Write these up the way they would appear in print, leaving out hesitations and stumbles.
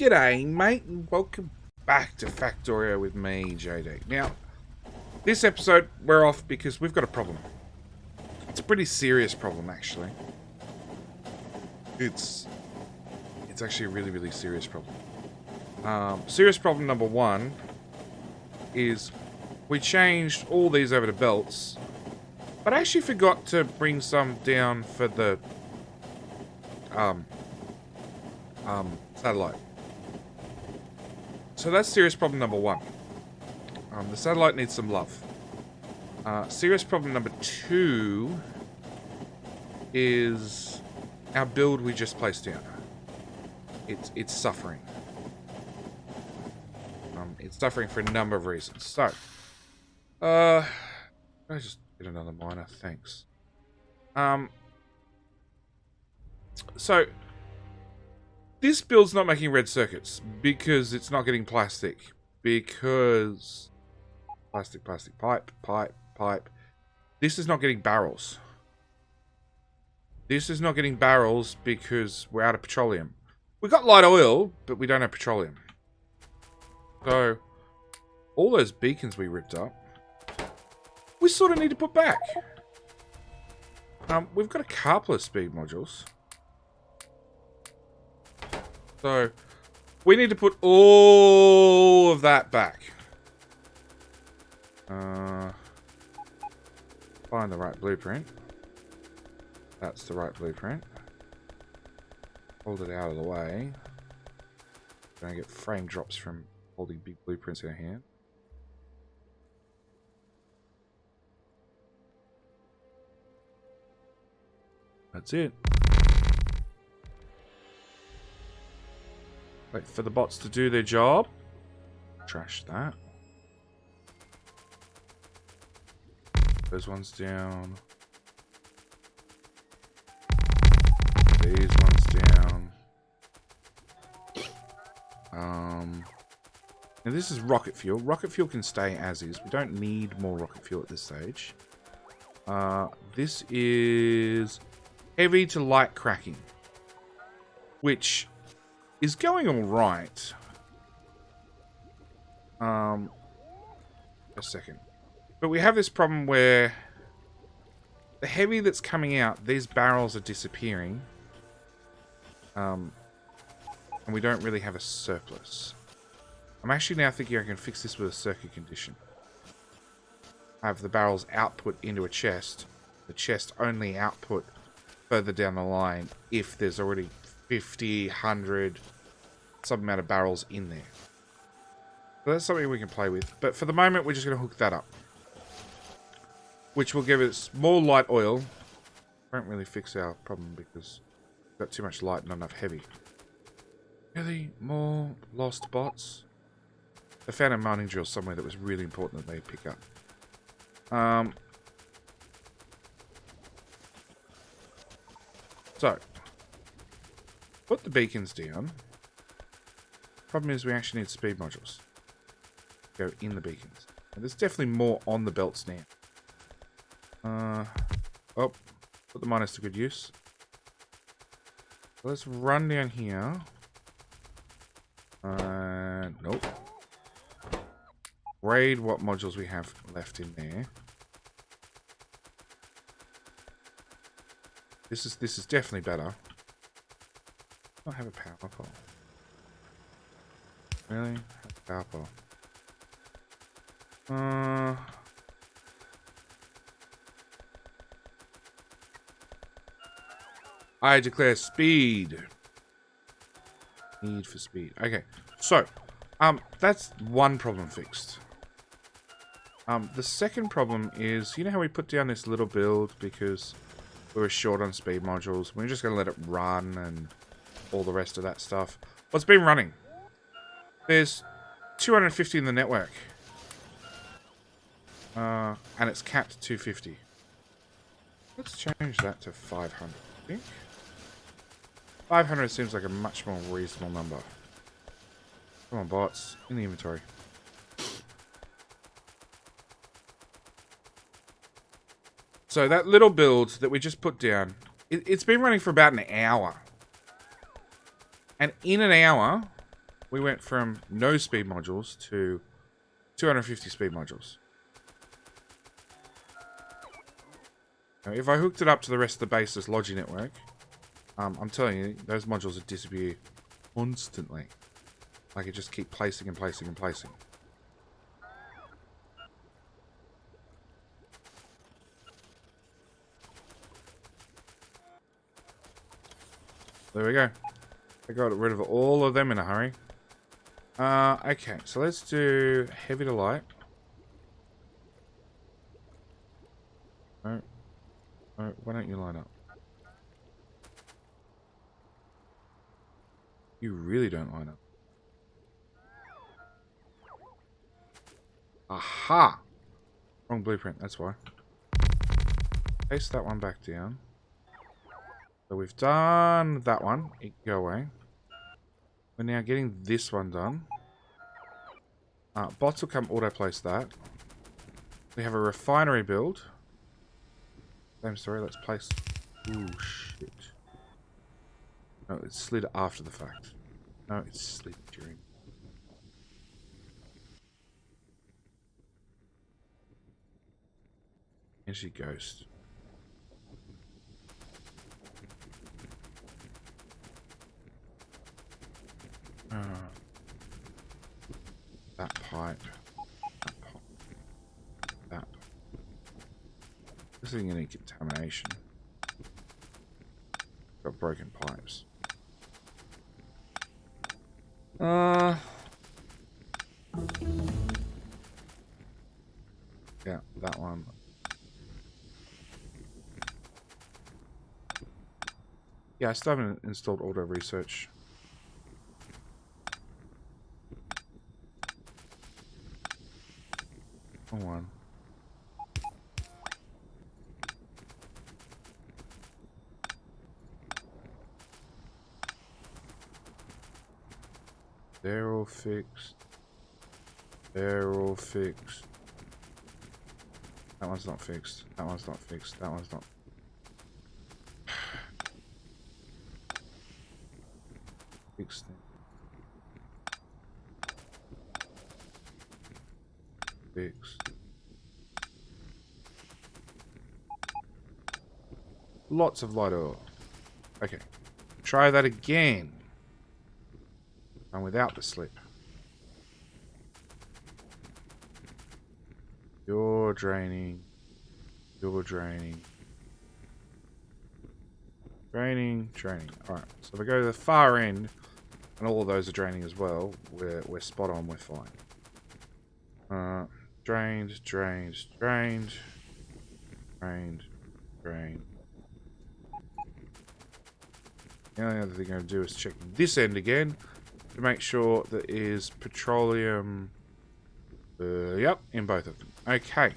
G'day, mate, and welcome back to Factorio with me, JD. Now, this episode, we're off because we've got a problem. It's a pretty serious problem, actually. It's actually a really serious problem. Serious problem number one is we changed all these over to belts, but I actually forgot to bring some down for the satellite. So that's serious problem number one. The satellite needs some love. Serious problem number two is our build we just placed down. It's suffering. It's suffering for a number of reasons. So, I just get another miner, thanks. So this build's not making red circuits because it's not getting plastic. Because plastic, pipe. This is not getting barrels. This is not getting barrels because we're out of petroleum. We got light oil, but we don't have petroleum. So all those beacons we ripped up, we sort of need to put back. We've got a couple of speed modules. So we need to put all of that back. Find the right blueprint. That's the right blueprint. Hold it out of the way. Gonna get frame drops from holding big blueprints in our hand. That's it. Wait for the bots to do their job. Trash that. Those ones down. These ones down. Now this is rocket fuel. Rocket fuel can stay as is. We don't need more rocket fuel at this stage. This is heavy to light cracking, which is going all right. A second. But we have this problem where the heavy that's coming out, these barrels are disappearing. And we don't really have a surplus. I'm actually now thinking I can fix this with a circuit condition. Have the barrels output into a chest. The chest only output further down the line if there's already 50, 100, some amount of barrels in there. So that's something we can play with. But for the moment, we're just going to hook that up. Which will give us more light oil. Won't really fix our problem because we've got too much light and not enough heavy. Really? More lost bots? I found a mining drill somewhere that was really important that they pick up. So, put the beacons down. Problem is we actually need speed modules. Go in the beacons. And there's definitely more on the belts now. Oh, put the miners to good use. So let's run down here. Nope. Raid what modules we have left in there. This is definitely better. I have a power pole. Really? Power pole. I declare speed. Need for speed. Okay, so that's one problem fixed. The second problem is, you know how we put down this little build because we were short on speed modules. We're just going to let it run and all the rest of that stuff. Well, it's been running. There's 250 in the network. And it's capped at 250. Let's change that to 500, I think. 500 seems like a much more reasonable number. Come on, bots. In the inventory. So that little build that we just put down, it's been running for about an hour. And in an hour, we went from no speed modules to 250 speed modules. Now, if I hooked it up to the rest of the baseless Logi network, I'm telling you, those modules would disappear constantly. Like it just keep placing and placing and placing. There we go. I got rid of all of them in a hurry. Okay, so let's do heavy to light. No. No, why don't you line up? You really don't line up. Aha! Wrong blueprint, that's why. Paste that one back down. So we've done that one. It can go away. We're now getting this one done. Bots will come auto-place that. We have a refinery build. Same story, let's place... Ooh, shit. No, it slid after the fact. No, it slid during. Energy ghost. That pipe. That pipe. That. This isn't any contamination. Got broken pipes. Yeah, that one. Yeah, I still haven't installed auto research. Come on. They're all fixed. They're all fixed. That one's not fixed. That one's not fixed. That one's not. Fixed. Fixed. Lots of light oil. Okay. Try that again. And without the slip. You're draining. You're draining. Draining, draining. Alright, so if I go to the far end, and all of those are draining as well, we're spot on, we're fine. Drained, drained, drained. Drained, drained. The only other thing I'm going to do is check this end again to make sure there is petroleum. Yep, in both of them. Okay.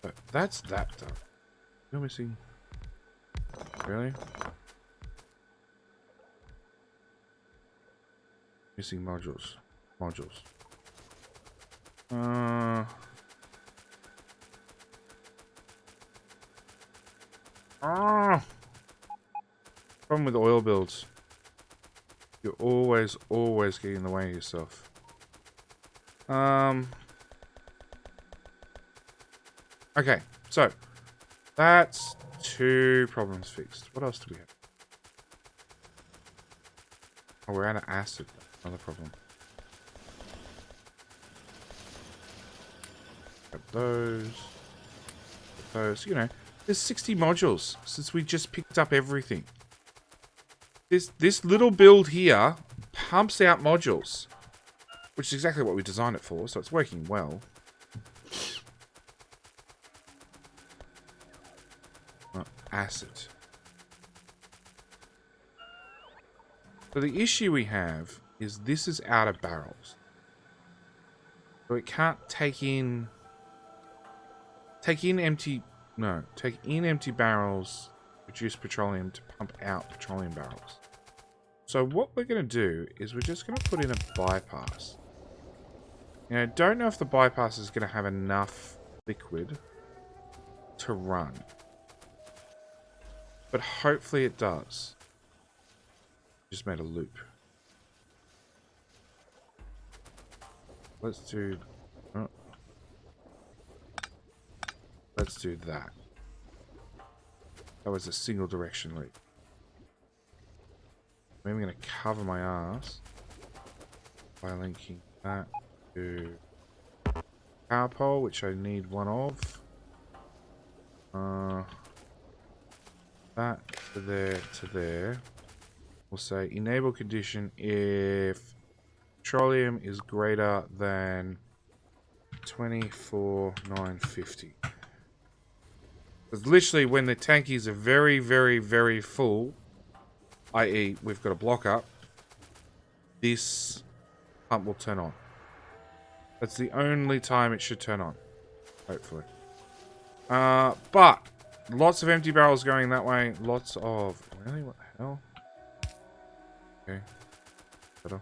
So that's that done. You're missing. Really? Missing modules. Modules. Problem with oil builds. You're always getting in the way of yourself. Okay, so that's 2 problems fixed. What else do we have? Oh, we're out of acid. Another problem. Grab those. Get those. You know, there's 60 modules since we just picked up everything. This little build here pumps out modules, which is exactly what we designed it for, so it's working well. Acid. So the issue we have is this is out of barrels. So it can't take in empty barrels, produce petroleum to pump out petroleum barrels. So what we're going to do is we're just going to put in a bypass. You know, don't know if the bypass is going to have enough liquid to run. But hopefully it does. Just made a loop. let's do... Oh, let's do that. That was a single direction leak. I'm going to cover my ass by linking that to power pole, which I need one of. That to there to there. We'll say enable condition if petroleum is greater than 24,950. Because literally when the tankies are very, very, very full, i.e. we've got a block up, this pump will turn on. That's the only time it should turn on. Hopefully. But lots of empty barrels going that way. Lots of... Really? What the hell? Okay. Better.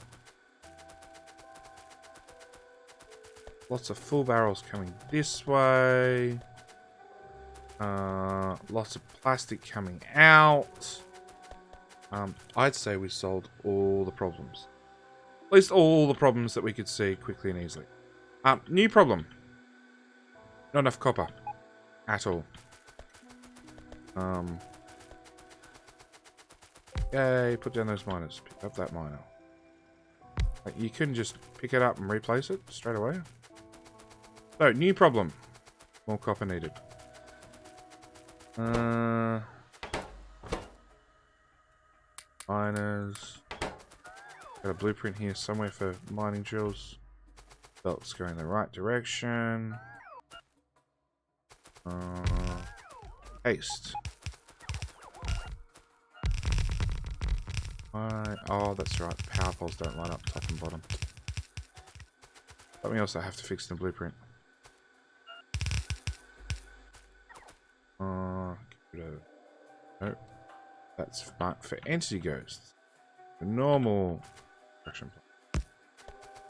Lots of full barrels coming this way. Lots of plastic coming out. I'd say we solved all the problems. At least all the problems that we could see quickly and easily. New problem. Not enough copper. At all. Yay, put down those miners. Pick up that miner. Like, you couldn't just pick it up and replace it straight away. So, new problem. More copper needed. Miners. Got a blueprint here somewhere for mining drills. Belt's going the right direction. Haste. Oh, that's right. Power poles don't line up top and bottom. Something else I have to fix in the blueprint. Get rid of it. Nope. That's for entity ghosts. The normal construction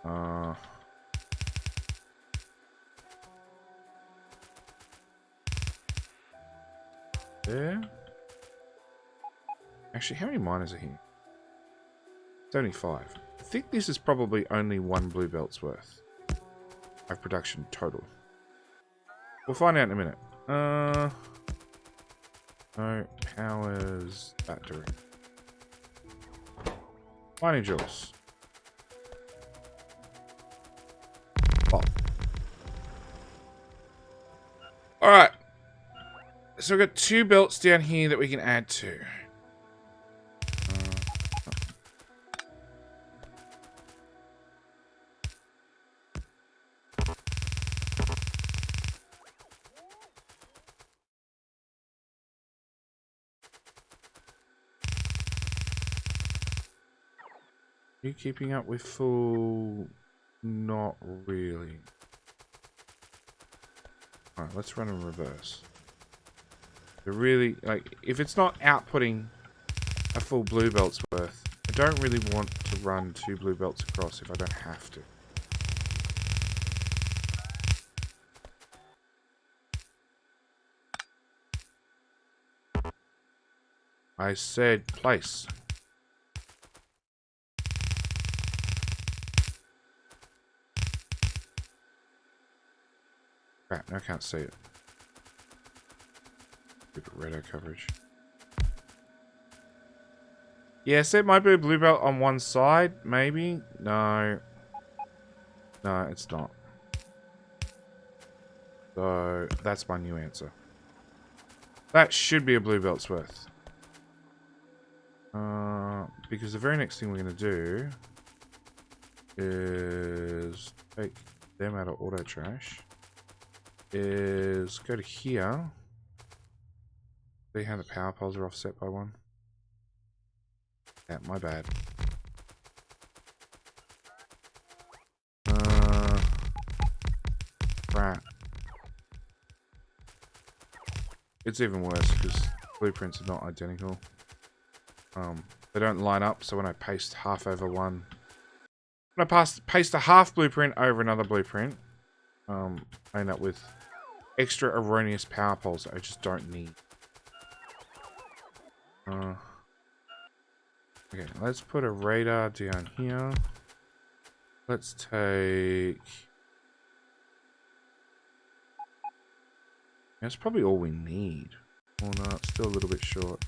plan. There. Actually, how many miners are here? It's only 5. I think this is probably only 1 blue belt's worth of production total. We'll find out in a minute. No, powers battery. Mining jewels. Oh. Alright. So we've got 2 belts down here that we can add to. Are you keeping up with full? Not really. Alright, let's run in reverse. They're really, like, if it's not outputting a full blue belt's worth, I don't really want to run 2 blue belts across if I don't have to. I said place. Crap, now I can't see it. Stupid radar coverage. Yes, it might be a blue belt on one side, maybe. No. No, it's not. So, that's my new answer. That should be a blue belt's worth. Because the very next thing we're going to do is take them out of auto trash. Is go to here. See how the power poles are offset by 1? Yeah, my bad. Crap. It's even worse because blueprints are not identical. They don't line up, so when I paste half over one... When I paste a half blueprint over another blueprint, I end up with extra erroneous power poles that I just don't need. Okay, let's put a radar down here. Let's take... That's probably all we need. Oh no, it's still a little bit short.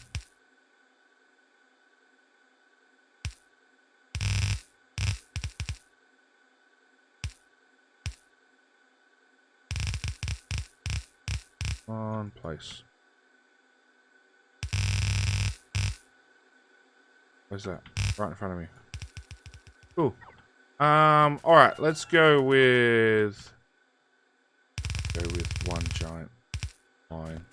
On place. Where's that? Right in front of me. Cool. Alright, let's go with one giant line.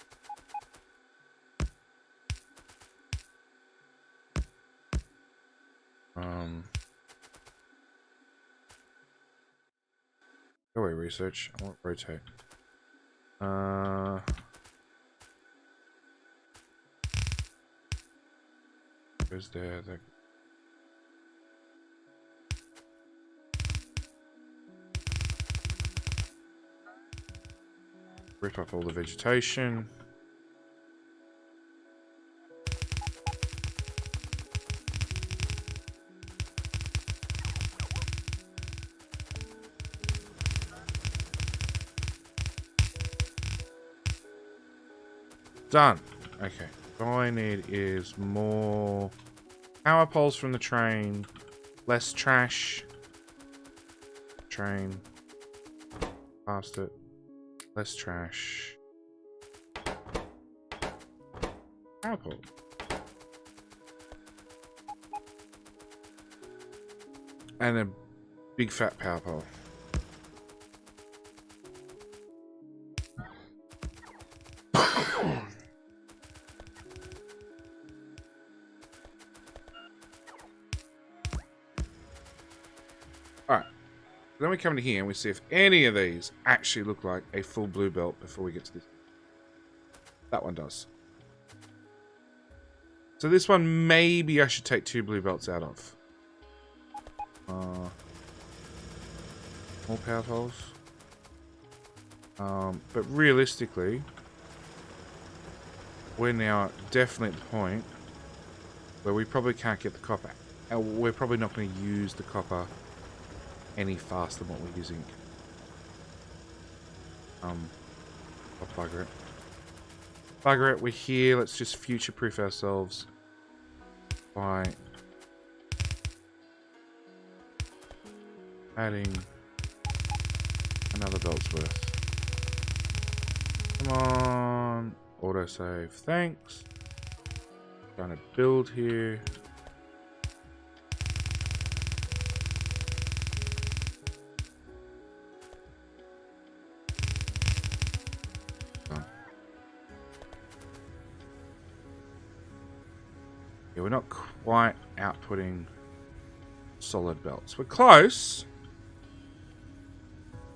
Go away, research. I want rotate. Where's the rip up all the vegetation. Done. Okay. All I need is more power poles from the train, less trash. Train. Past it. Less trash. Power pole. And a big fat power pole. Alright. Then we come to here and we see if any of these actually look like a full blue belt before we get to this. That one does. So this one, maybe I should take 2 blue belts out of. More power poles. But realistically, we're now definitely at the point where we probably can't get the copper. And we're probably not going to use the copper any faster than what we're using. I'll bugger it. Bugger it, we're here. Let's just future-proof ourselves by adding another belt's worth. Come on. Autosave. Thanks. Trying to build here. Yeah, we're not quite outputting solid belts. We're close.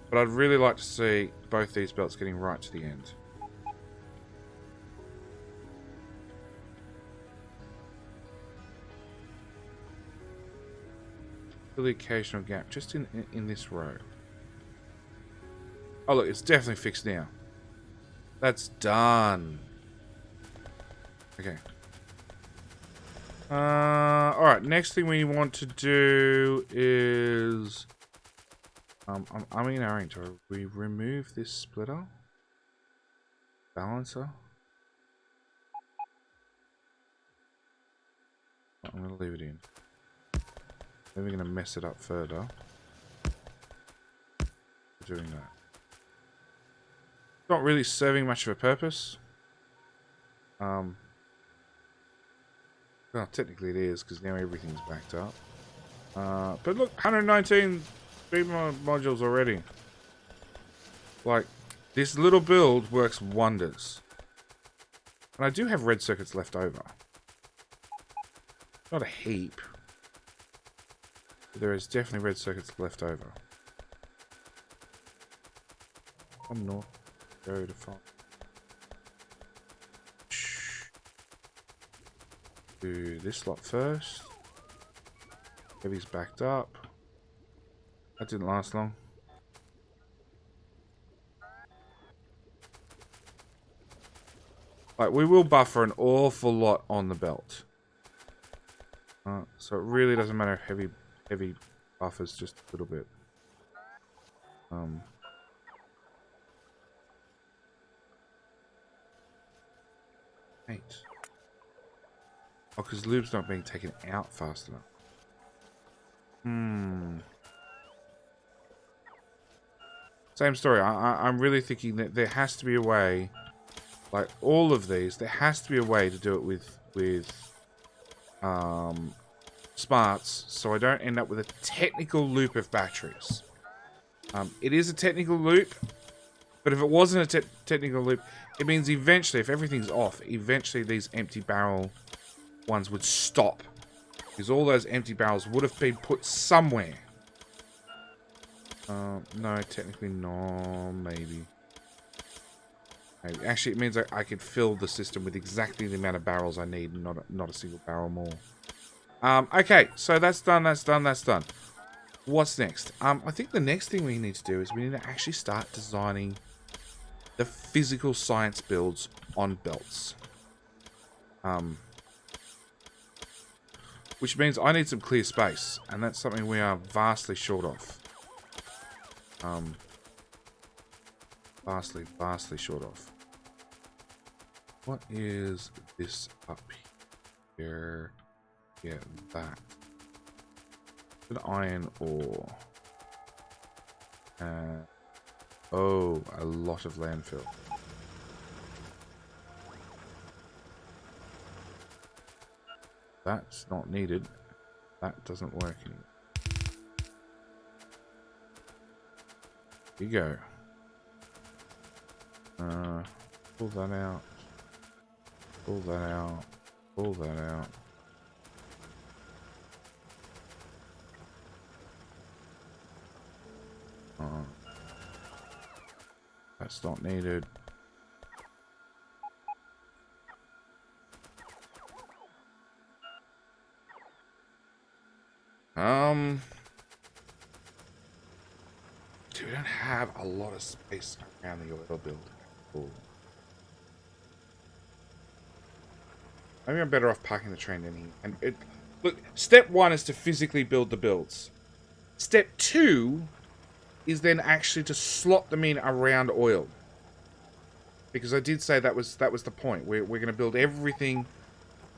But I'd really like to see both these belts getting right to the end. Fill the occasional gap just in this row. Oh look, it's definitely fixed now. That's done. Okay. Alright, next thing we want to do is... I'm in our Do we remove this splitter? Balancer? I'm going to leave it in. Then we're going to mess it up further. Doing that. Not really serving much of a purpose. Well, technically it is, because now everything's backed up. But look, 119 speed modules already. Like, this little build works wonders. And I do have red circuits left over. Not a heap. But there is definitely red circuits left over. Come north. Go to find. Do this lot first. Heavy's backed up. That didn't last long. Like, we will buffer an awful lot on the belt. So it really doesn't matter if heavy buffers just a little bit. 8. Oh, because lube's not being taken out fast enough. Same story. I'm really thinking that there has to be a way, like all of these, there has to be a way to do it with smarts, so I don't end up with a technical loop of batteries. It is a technical loop, but if it wasn't a technical loop, it means eventually, if everything's off, eventually these empty barrel ones would stop. Because all those empty barrels would have been put somewhere. No, technically no, maybe. Maybe. Actually, it means I could fill the system with exactly the amount of barrels I need, and not a single barrel more. Okay, so that's done, that's done, that's done. What's next? I think the next thing we need to do is we need to actually start designing the physical science builds on belts. Which means I need some clear space, and that's something we are vastly short of. Vastly short of. What is this up here? Yeah, that. An iron ore. Oh, a lot of landfill. That's not needed. That doesn't work anymore. Here you go. Pull that out. Pull that out. Pull that out. That's not needed. Dude, we don't have a lot of space around the oil build. Cool. Maybe I'm better off parking the train in here. And look, step 1 is to physically build the builds. Step 2 is then actually to slot them in around oil. Because I did say that was the point. We're going to build everything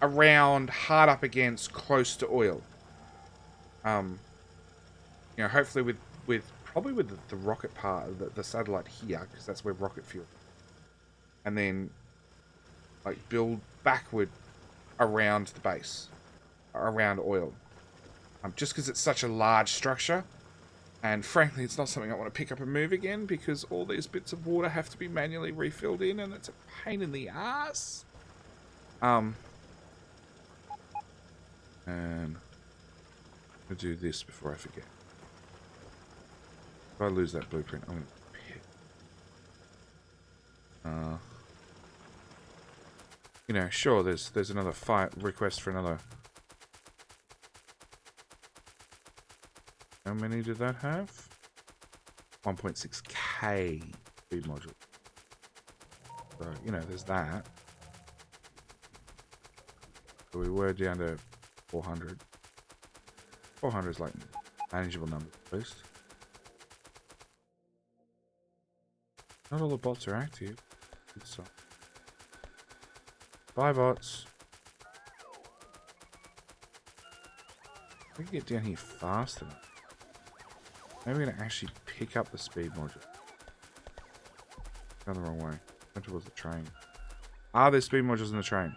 around, hard up against, close to oil. You know, hopefully probably with the rocket part, the satellite here, because that's where rocket fuel. And then, like, build backward around the base, around oil. Just because it's such a large structure, and frankly, it's not something I want to pick up and move again, because all these bits of water have to be manually refilled in, and it's a pain in the ass. And I'll do this before I forget. If I lose that blueprint, I'm going to pit. You know, sure, there's another request for another. How many did that have? 1.6k speed module. So, you know, there's that. So we were down to 400. 400 is like manageable number at least. Not all the bots are active. Good stuff. 5 bots. We can get down here faster. Maybe we're going to actually pick up the speed module. Gone the wrong way. Went towards the train. Are there speed modules in the train?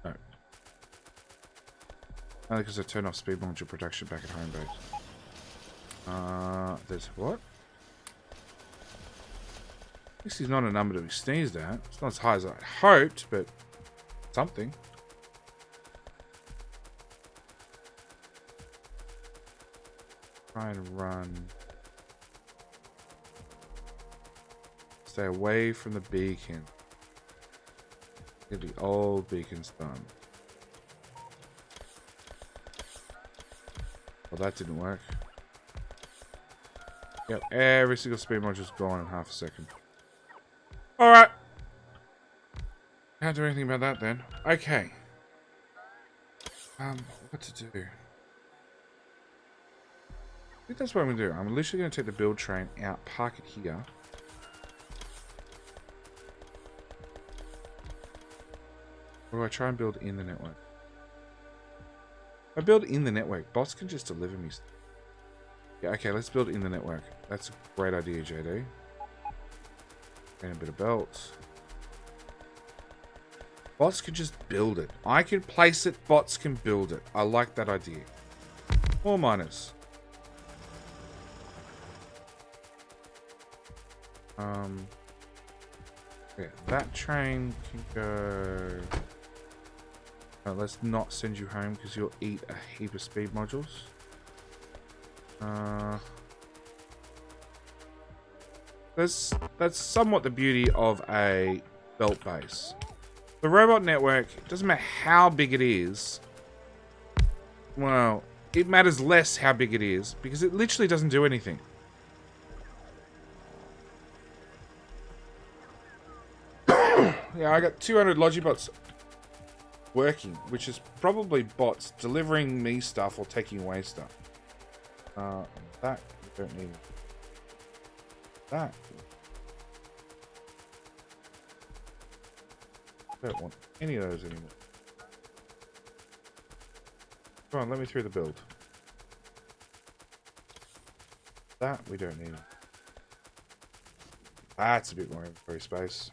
No. Only because I turned off speed module production back at home base. There's what? This is not a number to be sneezed at. It's not as high as I hoped, but something. Try and run. Stay away from the beacon. Get the old beacons done. Well, that didn't work. Yep, every single speed module's gone in half a second. Alright. Can't do anything about that then. Okay. What to do? I think that's what I'm going to do. I'm literally going to take the build train out, park it here. Or do I try and build in the network? If I build in the network, bots can just deliver me stuff. Yeah, okay, let's build in the network. That's a great idea, JD. And a bit of belts. Bots can just build it. I can place it, bots can build it. I like that idea. More miners. Yeah, that train can go... No, let's not send you home because you'll eat a heap of speed modules. That's somewhat the beauty of a belt base. The robot network, it doesn't matter how big it is. Well, it matters less how big it is because it literally doesn't do anything. Yeah, I got 200 Logibots working, which is probably bots delivering me stuff or taking away stuff. That you don't need. That I don't want any of those anymore. Come on, let me through the build. That we don't need. That's a bit more inventory space.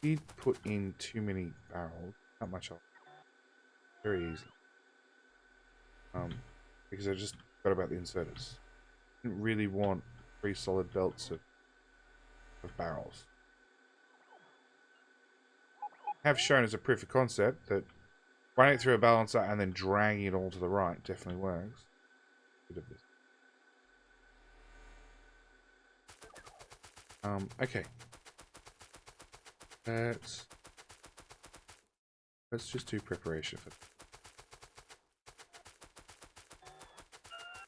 Did put in too many barrels. Not much off. Very easily. Because I just forgot about the inserters. Didn't really want 3 solid belts of barrels. Have shown as a proof of concept that running it through a balancer and then dragging it all to the right definitely works. Bit of this. Okay. Let's just do preparation for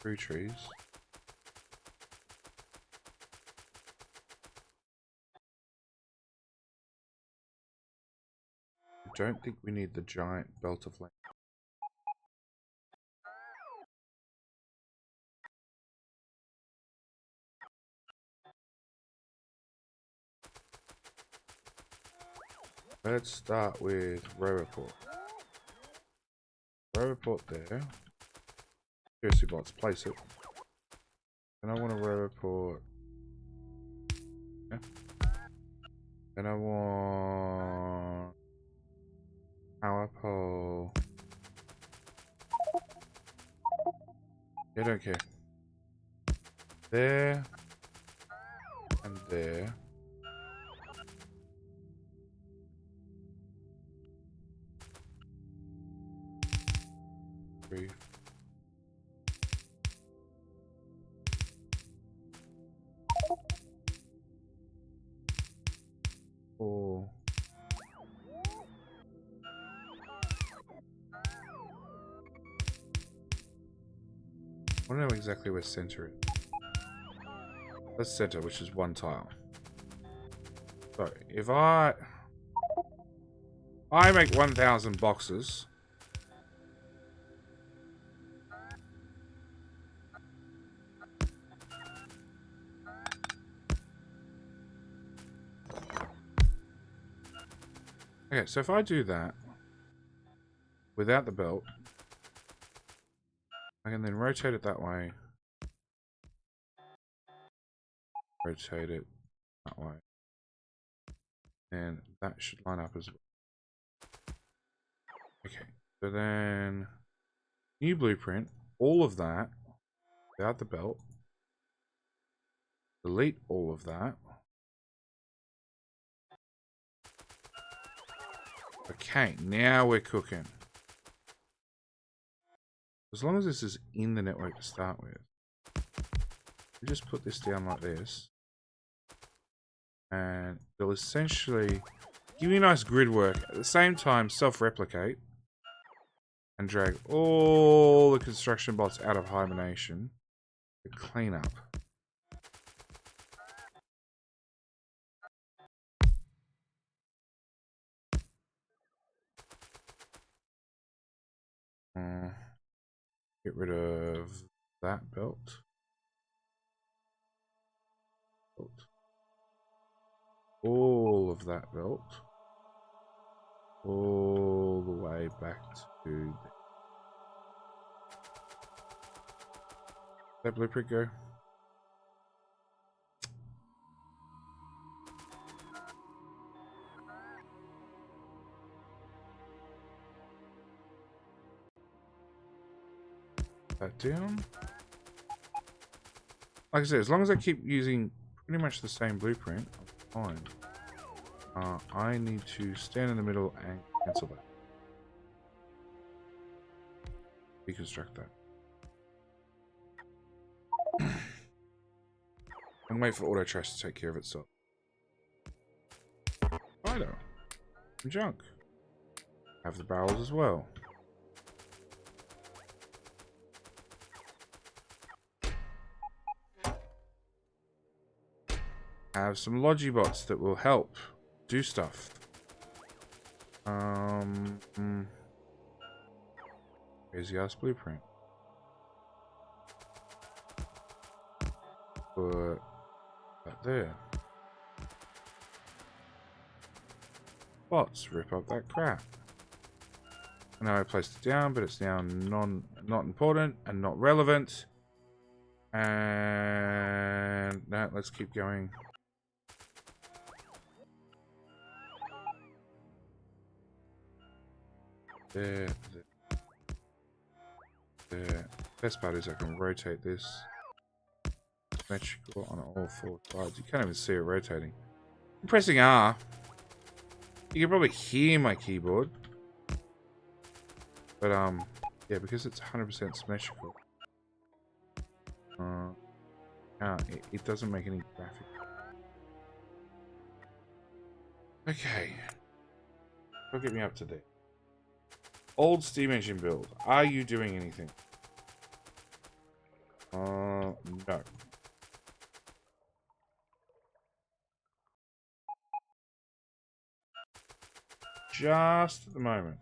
3 trees. I don't think we need the giant belt of land. Let's start with Roboport. Roboport there. Seriously, bots, place it. And I want a Roboport. Yeah. And I want power pole. I don't care. There and there. Three. 4. I don't know exactly where center is. That's center, which is 1 tile. So if I make 1,000 boxes. Okay, so if I do that without the belt, I can then rotate it that way. Rotate it that way. And that should line up as well. Okay, so then new blueprint, all of that without the belt. Delete all of that. Okay, now we're cooking. As long as this is in the network to start with. We just put this down like this. And they'll essentially give you nice grid work. At the same time, self-replicate. And drag all the construction bots out of hibernation. To clean up. Get rid of that belt. All of that belt. All the way back to that blueprint go. That down. Like I said, as long as I keep using pretty much the same blueprint, I'm fine. I need to stand in the middle and cancel that. Deconstruct that. And wait for auto trash to take care of itself. Spider. Junk. Have the barrels as well. Have some Logibots that will help do stuff. Crazy ass blueprint. Put that there. Bots, rip up that crap. Now I placed it down, but it's now not important and not relevant. And now let's keep going. There. Best part is I can rotate this symmetrical on all four sides. You can't even see it rotating. I'm pressing R. You can probably hear my keyboard. But yeah, because it's 100% symmetrical. It doesn't make any graphic. Okay. Don't get me up to there. Old steam engine build. Are you doing anything? No. Just at the moment.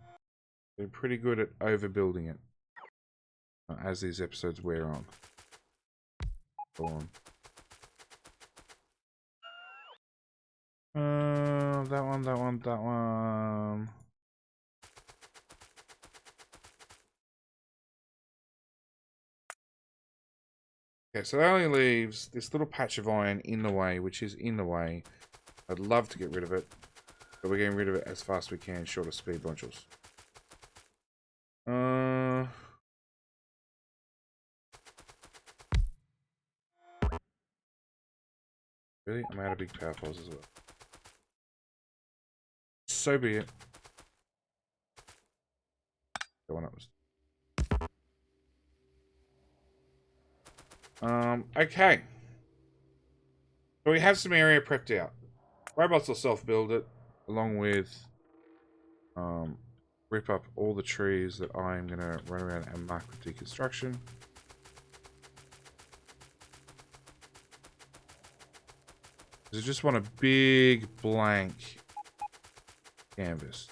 Been pretty good at overbuilding it. As these episodes wear on. Go on. That one. Okay, so that only leaves this little patch of iron in the way, which is in the way. I'd love to get rid of it, but we're getting rid of it as fast as we can, short of speed modules. Really? I'm out of big power poles as well. So be it. Go on upwards. Okay. So we have some area prepped out. Robots will self-build it, along with rip up all the trees that I'm going to run around and mark with deconstruction. I just want a big blank canvas.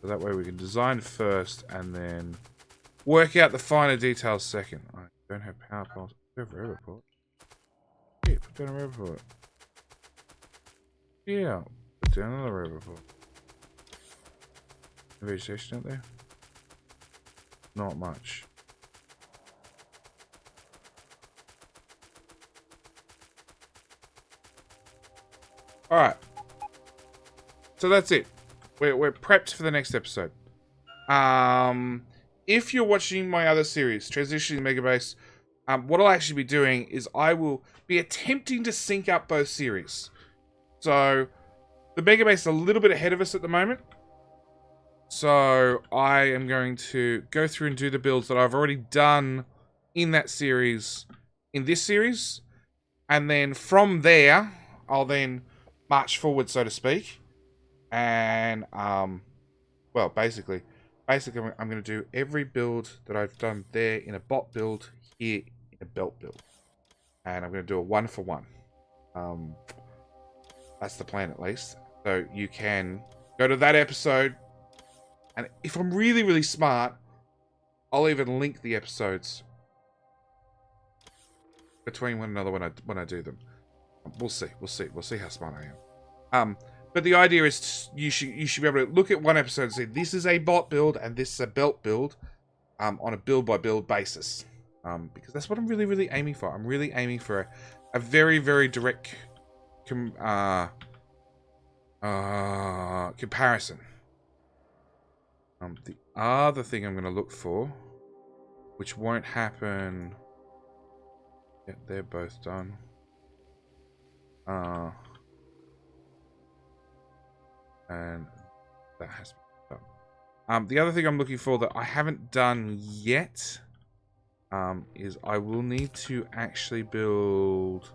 So that way we can design first and then work out the finer details second. I don't have power poles. I have a river port. Yeah, put down a river port. Yeah, put down another river port. Vegetation out there? Not much. Alright. So that's it. We're prepped for the next episode. If you're watching my other series, Transitioning Megabase, what I'll actually be doing is I will be attempting to sync up both series. So, the Megabase is a little bit ahead of us at the moment. So, I am going to go through and do the builds that I've already done in that series, in this series. And then from there, I'll then march forward, so to speak. And, well, basically I'm going to do every build that I've done there in a bot build, here in a belt build. And I'm going to do a 1-for-1. That's the plan, at least. So you can Go to that episode. And if I'm really, really smart, I'll even link the episodes between one another when I do them. We'll see. We'll see how smart I am. But the idea is you should be able to look at one episode and say this is a bot build and this is a belt build, on a build by build basis. Because that's what I'm really, really aiming for. I'm really aiming for a very, very direct comparison. The other thing I'm going to look for, which won't happen. Yeah, they're both done. And that has to be done. The other thing I'm looking for that I haven't done yet, is I will need to actually build.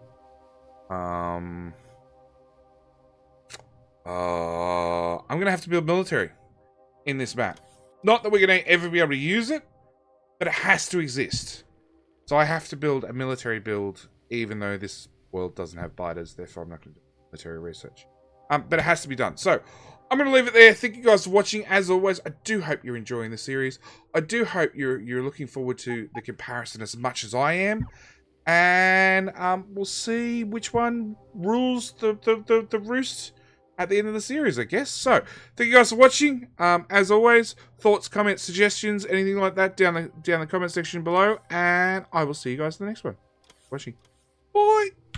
I'm gonna have to build military in this map. Not that we're gonna ever be able to use it, but it has to exist. So I have to build a military build, even though this world doesn't have biters, therefore I'm not going to do military research. But it has to be done. So I'm going to leave it there. Thank you guys for watching. As always, I do hope you're enjoying the series. I do hope you're looking forward to the comparison as much as I am. And we'll see which one rules the roost at the end of the series, I guess. So, thank you guys for watching. As always, thoughts, comments, suggestions, anything like that down the comment section below. And I will see you guys in the next one. Watching. Bye!